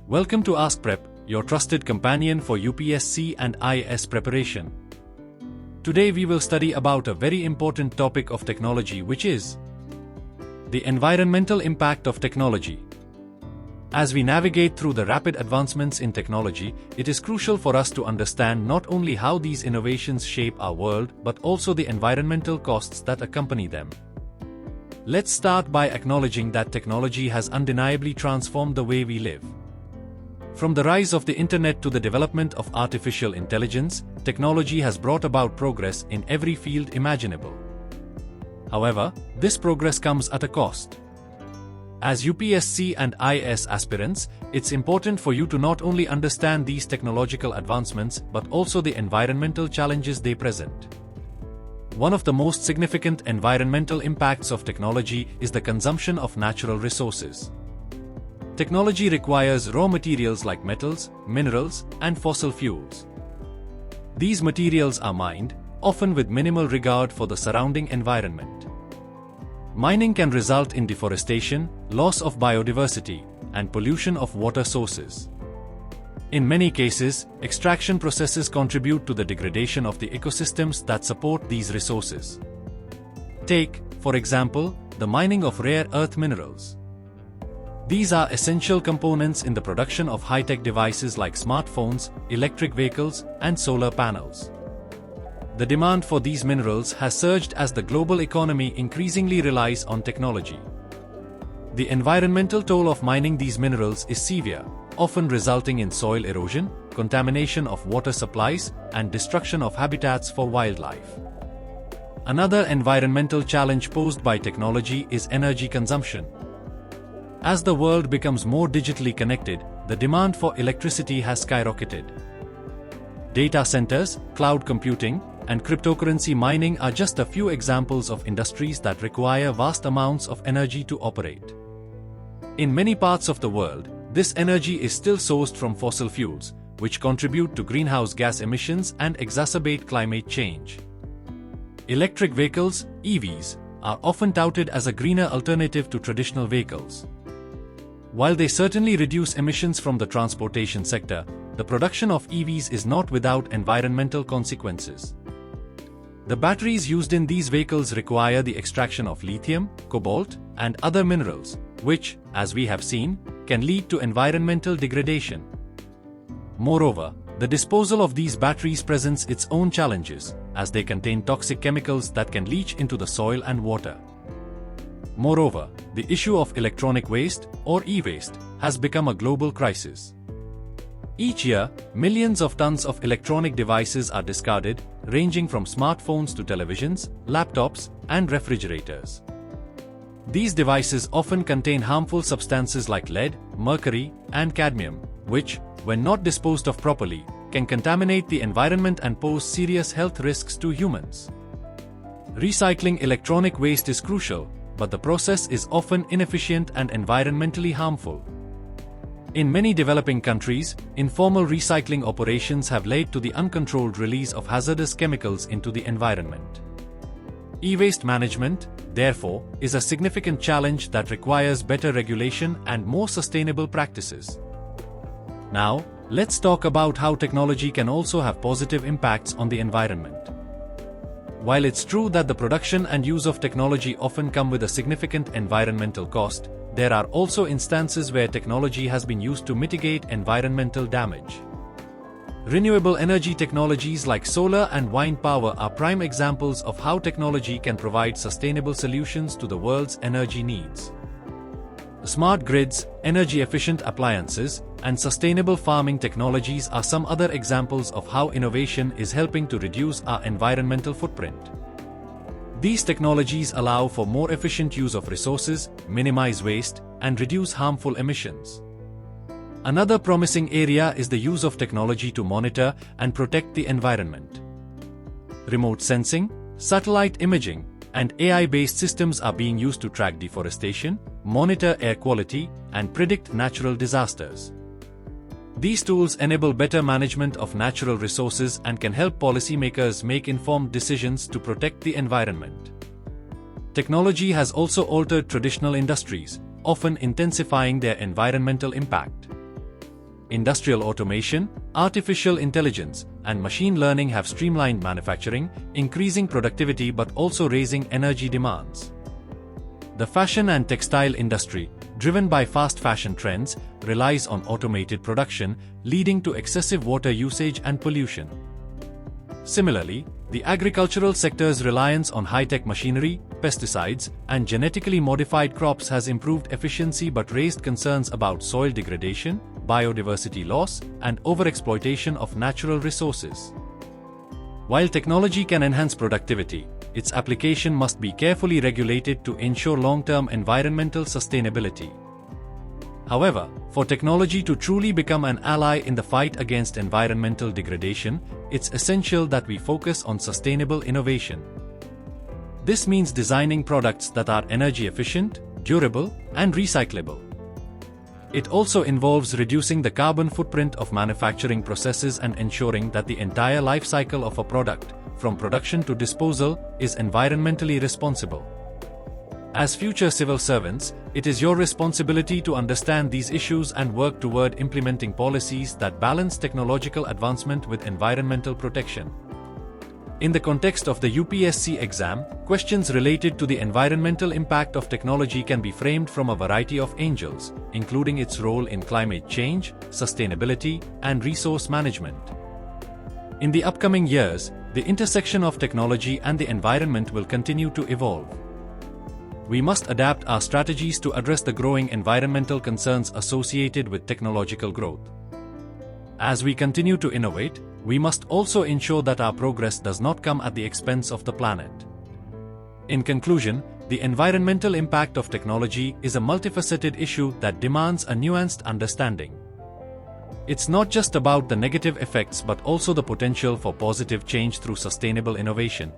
Welcome to AskPrep, your trusted companion for UPSC and IAS preparation. Today we will study about a very important topic of technology, which is the environmental impact of technology. As we navigate through the rapid advancements in technology, it is crucial for us to understand not only how these innovations shape our world, but also the environmental costs that accompany them. Let's start by acknowledging that technology has undeniably transformed the way we live. From the rise of the internet to the development of artificial intelligence, technology has brought about progress in every field imaginable. However, this progress comes at a cost. As UPSC and IAS aspirants, it's important for you to not only understand these technological advancements but also the environmental challenges they present. One of the most significant environmental impacts of technology is the consumption of natural resources. Technology requires raw materials like metals, minerals, and fossil fuels. These materials are mined, often with minimal regard for the surrounding environment. Mining can result in deforestation, loss of biodiversity, and pollution of water sources. In many cases, extraction processes contribute to the degradation of the ecosystems that support these resources. Take, for example, the mining of rare earth minerals. These are essential components in the production of high-tech devices like smartphones, electric vehicles, and solar panels. The demand for these minerals has surged as the global economy increasingly relies on technology. The environmental toll of mining these minerals is severe, often resulting in soil erosion, contamination of water supplies, and destruction of habitats for wildlife. Another environmental challenge posed by technology is energy consumption. As the world becomes more digitally connected, the demand for electricity has skyrocketed. Data centers, cloud computing, and cryptocurrency mining are just a few examples of industries that require vast amounts of energy to operate. In many parts of the world, this energy is still sourced from fossil fuels, which contribute to greenhouse gas emissions and exacerbate climate change. Electric vehicles, EVs, are often touted as a greener alternative to traditional vehicles. While they certainly reduce emissions from the transportation sector, the production of EVs is not without environmental consequences. The batteries used in these vehicles require the extraction of lithium, cobalt, and other minerals, which, as we have seen, can lead to environmental degradation. Moreover, the disposal of these batteries presents its own challenges, as they contain toxic chemicals that can leach into the soil and water. Moreover, the issue of electronic waste, or e-waste, has become a global crisis. Each year, millions of tons of electronic devices are discarded, ranging from smartphones to televisions, laptops, and refrigerators. These devices often contain harmful substances like lead, mercury, and cadmium, which, when not disposed of properly, can contaminate the environment and pose serious health risks to humans. Recycling electronic waste is crucial, but the process is often inefficient and environmentally harmful. In many developing countries, informal recycling operations have led to the uncontrolled release of hazardous chemicals into the environment. E-waste management, therefore, is a significant challenge that requires better regulation and more sustainable practices. Now, let's talk about how technology can also have positive impacts on the environment. While it's true that the production and use of technology often come with a significant environmental cost, there are also instances where technology has been used to mitigate environmental damage. Renewable energy technologies like solar and wind power are prime examples of how technology can provide sustainable solutions to the world's energy needs. Smart grids, energy-efficient appliances, and sustainable farming technologies are some other examples of how innovation is helping to reduce our environmental footprint. These technologies allow for more efficient use of resources, minimize waste, and reduce harmful emissions. Another promising area is the use of technology to monitor and protect the environment. Remote sensing, satellite imaging, and AI-based systems are being used to track deforestation, monitor air quality, and predict natural disasters. These tools enable better management of natural resources and can help policymakers make informed decisions to protect the environment. Technology has also altered traditional industries, often intensifying their environmental impact. industrial automation, artificial intelligence, and machine learning have streamlined manufacturing, increasing productivity but also raising energy demands. The fashion and textile industry, driven by fast fashion trends, relies on automated production, leading to excessive water usage and pollution. Similarly, the agricultural sector's reliance on high-tech machinery, pesticides, and genetically modified crops has improved efficiency but raised concerns about soil degradation, biodiversity loss, and overexploitation of natural resources. While technology can enhance productivity, its application must be carefully regulated to ensure long-term environmental sustainability. However, for technology to truly become an ally in the fight against environmental degradation, it's essential that we focus on sustainable innovation. This means designing products that are energy efficient, durable, and recyclable. It also involves reducing the carbon footprint of manufacturing processes and ensuring that the entire life cycle of a product, from production to disposal, is environmentally responsible. As future civil servants, it is your responsibility to understand these issues and work toward implementing policies that balance technological advancement with environmental protection. In the context of the UPSC exam, questions related to the environmental impact of technology can be framed from a variety of angles, including its role in climate change, sustainability, and resource management. In the upcoming years, the intersection of technology and the environment will continue to evolve. We must adapt our strategies to address the growing environmental concerns associated with technological growth. As we continue to innovate, we must also ensure that our progress does not come at the expense of the planet. In conclusion, the environmental impact of technology is a multifaceted issue that demands a nuanced understanding. It's not just about the negative effects but also the potential for positive change through sustainable innovation.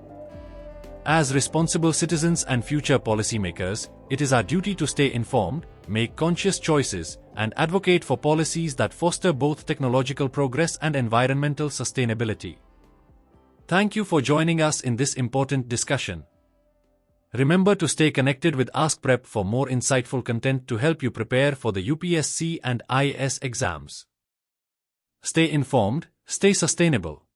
As responsible citizens and future policymakers, it is our duty to stay informed, make conscious choices, and advocate for policies that foster both technological progress and environmental sustainability. Thank you for joining us in this important discussion. Remember to stay connected with AskPrep for more insightful content to help you prepare for the UPSC and IAS exams. Stay informed, stay sustainable.